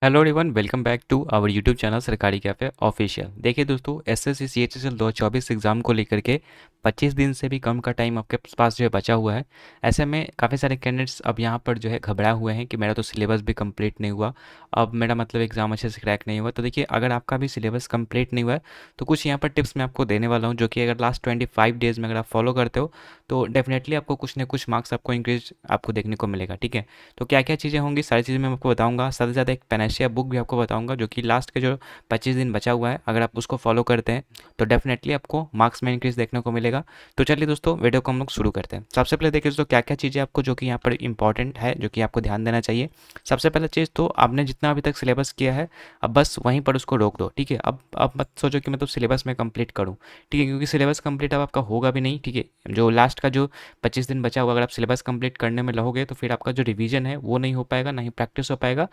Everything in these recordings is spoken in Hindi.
Hello everyone, welcome back to our YouTube channel सरकारी कैफ़े ऑफिशियल। देखिए दोस्तों, एसएससी सीएचएसएल 2024 एग्ज़ाम को लेकर के 25 दिन से भी कम का टाइम आपके पास जो है बचा हुआ है। ऐसे में काफ़ी सारे कैंडिडेट्स अब यहाँ पर जो है घबराए हुए हैं कि मेरा तो सिलेबस भी कंप्लीट नहीं हुआ, अब मेरा मतलब एग्ज़ाम अच्छे से क्रैक नहीं हुआ। तो देखिए, अगर आपका भी सिलेबस कंप्लीट नहीं हुआ है तो कुछ यहाँ पर टिप्स मैं आपको देने वाला हूँ, जो कि अगर लास्ट 25 डेज़ में अगर आप फॉलो करते हो तो डेफिनेटली आपको कुछ ना कुछ मार्क्स आपको इंक्रीज आपको देखने को मिलेगा। ठीक है, तो क्या क्या चीज़ें होंगी, सारी चीज़ें मैं आपको बताऊंगा। साथ ही साथ एक पेनेशिया बुक भी आपको बताऊंगा, जो कि लास्ट के जो 25 दिन बचा हुआ है, अगर आप उसको फॉलो करते हैं तो डेफिनेटली आपको मार्क्स में इंक्रीज देखने को मिलेगा। तो चलिए दोस्तों, वीडियो को हम लोग शुरू करते हैं। सबसे पहले देखिए दोस्तों, क्या क्या चीज़ें आपको जो कि यहाँ पर इंपॉर्टेंट है, जो कि आपको ध्यान देना चाहिए। सबसे पहला चीज़ तो आपने जितना अभी तक सिलेबस किया है, अब बस वहीं पर उसको रोक दो। ठीक है, अब मत सोचो कि मैं तो सिलेबस में कंप्लीट करूँ। ठीक है, क्योंकि सिलेबस कंप्लीट अब आपका होगा भी नहीं। ठीक है, जो लास्ट का जो 25 दिन बचा हुआ, अगर आप सिलेबस कंप्लीट करने में लगोगे तो फिर आपका जो रिवीजन है वो नहीं हो पाएगा, ना ही प्रैक्टिस हो पाएगा।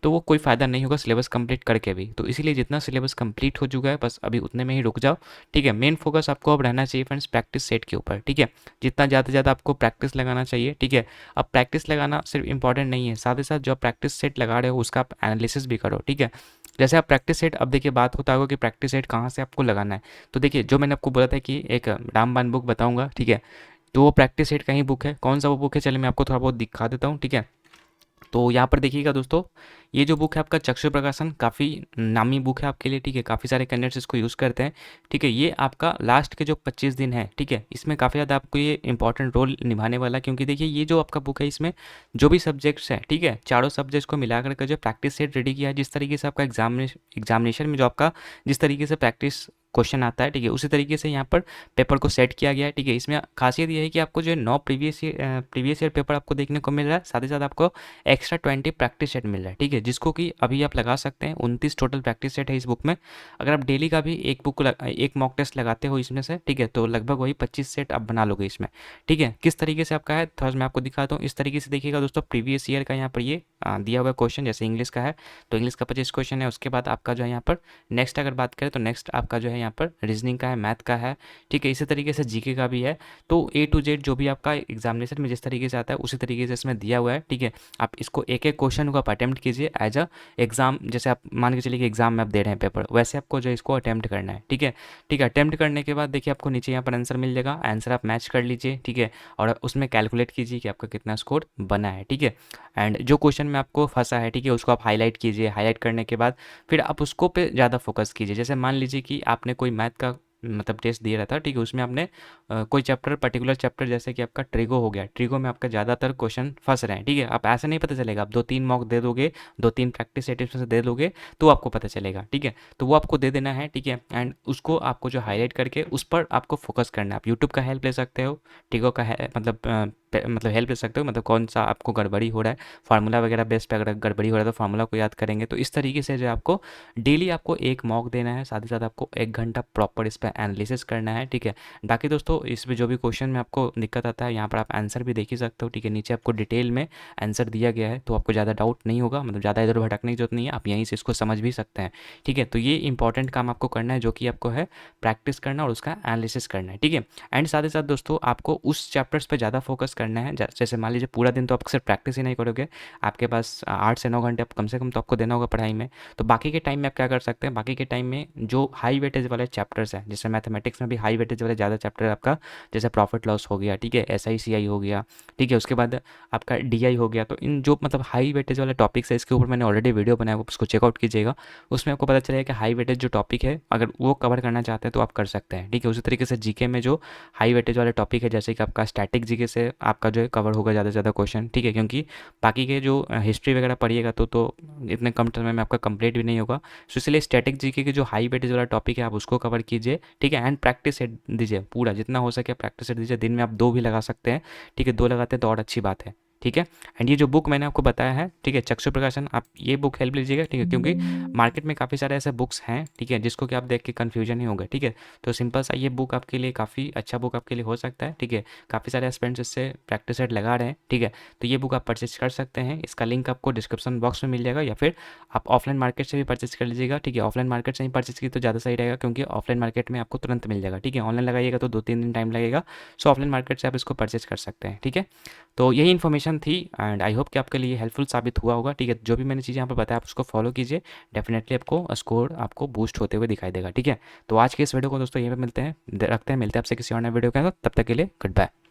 तो वो कोई फ़ायदा नहीं होगा सिलेबस कंप्लीट करके भी। तो इसीलिए जितना सिलेबस कंप्लीट हो चुका है बस अभी उतने में ही रुक जाओ। ठीक है, मेन फोकस आपको अब रहना चाहिए फ्रेंड्स प्रैक्टिस सेट के ऊपर। ठीक है, जितना ज़्यादा से ज़्यादा आपको प्रैक्टिस लगाना चाहिए। ठीक है, अब प्रैक्टिस लगाना सिर्फ इंपॉर्टेंट नहीं है, साथ ही साथ जो आप प्रैक्टिस सेट लगा रहे हो उसका आप एनालिसिस भी करो। ठीक है, जैसे आप प्रैक्टिस सेट, अब देखिए बात होता होगा कि प्रैक्टिस सेट कहाँ से आपको लगाना है। तो देखिए, जो मैंने आपको बोला था कि एक रामबाण बुक बताऊंगा। ठीक है, तो वो प्रैक्टिस सेट का ही बुक है। कौन सा वो बुक है, चलिए मैं आपको थोड़ा बहुत दिखा देता हूँ। ठीक है, तो यहाँ पर देखिएगा दोस्तों, ये जो बुक है आपका चक्षु प्रकाशन, काफ़ी नामी बुक है आपके लिए। ठीक है, काफ़ी सारे कैंडिडेट्स इसको यूज़ करते हैं। ठीक है, ये आपका लास्ट के जो 25 दिन है, ठीक है, इसमें काफ़ी ज़्यादा आपको ये इंपॉर्टेंट रोल निभाने वाला है। क्योंकि देखिए, ये जो आपका बुक है, इसमें जो भी सब्जेक्ट्स हैं, ठीक है, चारों सब्जेक्ट्स को मिलाकर के जो प्रैक्टिस सेट रेडी किया है, जिस तरीके से आपका एग्जामिनेशन में जो आपका जिस तरीके से प्रैक्टिस क्वेश्चन आता है, ठीक है, उसी तरीके से यहाँ पर पेपर को सेट किया गया है। ठीक है, इसमें खासियत ये है कि आपको जो है 9 प्रीवियस ईयर पेपर आपको देखने को मिल रहा है, साथ ही साथ आपको एक्स्ट्रा 20 प्रैक्टिस सेट मिल रहा है। ठीक है, जिसको कि अभी आप लगा सकते हैं। 29 टोटल प्रैक्टिस सेट है इस बुक में। अगर आप डेली का भी एक मॉक टेस्ट लगाते हो इसमें से, ठीक है, तो लगभग वही 25 सेट आप बना लोगे इसमें। ठीक है, किस तरीके से आपका है थोड़ा मैं आपको दिखाता हूँ। इस तरीके से देखिएगा दोस्तों, प्रीवियस ईयर का यहाँ पर ये दिया हुआ क्वेश्चन, जैसे इंग्लिश का है तो इंग्लिश का 25 क्वेश्चन है। उसके बाद आपका जो है यहाँ पर नेक्स्ट अगर बात करें तो नेक्स्ट आपका जो है यहाँ पर रीजनिंग का है, मैथ का है। ठीक है, इसी तरीके से जीके का भी है। तो ए टू जेड जो भी आपका एग्जामिनेशन में जिस तरीके से आता है उसी तरीके से इसमें दिया हुआ है। ठीक है, आप इसको एक एक क्वेश्चन को आप अटेम्प्ट कीजिए एज अ एग्जाम। जैसे आप मान के चलिए कि एग्जाम में आप दे रहे हैं पेपर, वैसे आपको जो इसको अटेम्प्ट करना है। ठीक है, ठीक है, अटेम्प्ट करने के बाद देखिए आपको नीचे यहाँ पर आंसर मिल जाएगा। आंसर आप मैच कर लीजिए। ठीक है, और उसमें कैलकुलेट कीजिए कि आपका कितना स्कोर बना है। ठीक है, एंड जो क्वेश्चन में आपको फंसा है, ठीक है, उसको आप हाईलाइट कीजिए। हाईलाइट करने के बाद फिर आप उसको पे ज़्यादा फोकस कीजिए। जैसे मान लीजिए कि आपने कोई मैथ का मतलब टेस्ट दिया रहता है। ठीक है, उसमें आपने कोई चैप्टर, पर्टिकुलर चैप्टर, जैसे कि आपका ट्रिगो हो गया, ट्रिगो में आपका ज़्यादातर क्वेश्चन फंस रहे हैं। ठीक है, आप ऐसा नहीं पता चलेगा, आप 2-3 मॉक दे दोगे, 2-3 प्रैक्टिस सेट इसमें से दे दोगे तो आपको पता चलेगा। ठीक है, तो वो आपको दे देना है। ठीक है, एंड उसको आपको जो हाईलाइट करके उस पर आपको फोकस करना है। आप यूट्यूब का हेल्प ले सकते हो, ट्रिगो का है मतलब हेल्प ले सकते हो, मतलब कौन सा आपको गड़बड़ी हो रहा है, फार्मूला वगैरह बेस पे अगर गड़बड़ी हो रहा है तो फार्मूला को याद करेंगे। तो इस तरीके से जो आपको डेली आपको एक मॉक देना है, साथ ही साथ आपको 1 घंटा प्रॉपर इस पर एनालिसिस करना है। ठीक है, बाकी दोस्तों इसमें जो भी क्वेश्चन में आपको दिक्कत आता है, यहाँ पर आप आंसर भी देख ही सकते हो। ठीक है, नीचे आपको डिटेल में आंसर दिया गया है, तो आपको ज़्यादा डाउट नहीं होगा, मतलब ज़्यादा इधर भटकने की जरूरत नहीं है, आप यहीं से इसको समझ भी सकते हैं। ठीक है, तो ये इंपॉर्टेंट काम आपको करना है, जो कि आपको है प्रैक्टिस करना और उसका एनालिसिस करना है। ठीक है, एंड साथ ही साथ दोस्तों आपको उस चैप्टर्स पर ज़्यादा फोकस करना है। जैसे मान लीजिए पूरा दिन तो आप सिर्फ प्रैक्टिस ही नहीं करोगे, आपके पास 8 से 9 घंटे आप कम से कम तो आपको देना होगा पढ़ाई में। तो बाकी के टाइम में आप क्या कर सकते हैं, बाकी के टाइम में जो हाई वेटेज वाले चैप्टर्स हैं, जैसे मैथमेटिक्स में भी हाई वेटेज वाले ज़्यादा चैप्टर है आपका, जैसे प्रॉफिट लॉस हो गया, ठीक है, SI CI हो गया, ठीक है, उसके बाद आपका DI हो गया। तो इन जो मतलब हाई वेटेज वाले टॉपिक्स है, इसके ऊपर मैंने ऑलरेडी वीडियो बनाया, वो उसको चेकआउट कीजिएगा। उसमें आपको पता चलेगा कि हाई वेटेज जो टॉपिक है, अगर वो कवर करना चाहते हैं तो आप कर सकते हैं। ठीक है, उसी तरीके से जीके में जो हाई वेटेज वाले टॉपिक है, जैसे कि आपका स्टैटिक जीके से आपका जो है कवर होगा ज़्यादा से ज़्यादा क्वेश्चन। ठीक है, क्योंकि बाकी के जो हिस्ट्री वगैरह पढ़िएगा तो इतने कम समय में आपका कंप्लीट भी नहीं होगा। सो इसलिए स्टैटिक जीके के जो हाई वेटेज वाला टॉपिक है आप उसको कवर कीजिए। ठीक है, एंड प्रैक्टिस सेट दीजिए, पूरा जितना हो सके प्रैक्टिस सेट दीजिए। दिन में आप 2 भी लगा सकते हैं। ठीक है, 2 लगाते हैं तो और अच्छी बात है। ठीक है, एंड ये जो बुक मैंने आपको बताया है, ठीक है, चक्षु प्रकाशन, आप ये बुक हेल्प लीजिएगा। ठीक है, क्योंकि मार्केट में काफ़ी सारे ऐसे बुक्स हैं, ठीक है, जिसको कि आप देख के कन्फ्यूजन ही होगा। ठीक है, तो सिंपल सा ये बुक आपके लिए काफ़ी अच्छा बुक आपके लिए हो सकता है। ठीक है, काफ़ी सारे एस्पिरेंट्स इससे प्रैक्टिस सेट लगा रहे हैं। ठीक है, तो ये बुक आप परचेज कर सकते हैं। इसका लिंक आपको डिस्क्रिप्शन बॉक्स में मिल जाएगा, या फिर आप ऑफलाइन मार्केट से भी परचेज कर लीजिएगा। ठीक है, ऑफलाइन मार्केट से ही परचेज की तो ज़्यादा सही रहेगा, क्योंकि ऑफलाइन मार्केट में आपको तुरंत मिल जाएगा। ठीक है, ऑनलाइन लगाइएगा तो 2-3 दिन टाइम लगेगा। सो ऑफलाइन मार्केट से आप इसको परचेज कर सकते हैं। ठीक है, तो यही इन्फॉर्मेशन इन्फॉर्मेशन थी एंड आई होप कि आपके लिए हेल्पफुल साबित हुआ होगा। ठीक है, जो भी मैंने चीज़ें यहाँ पे बताया आप उसको फॉलो कीजिए, डेफिनेटली आपको स्कोर आपको बूस्ट होते हुए दिखाई देगा। ठीक है, तो आज के इस वीडियो को दोस्तों यहीं पे मिलते हैं, रखते हैं, मिलते हैं आपसे किसी और नए वीडियो के साथ। तब तक के लिए गुड बाय।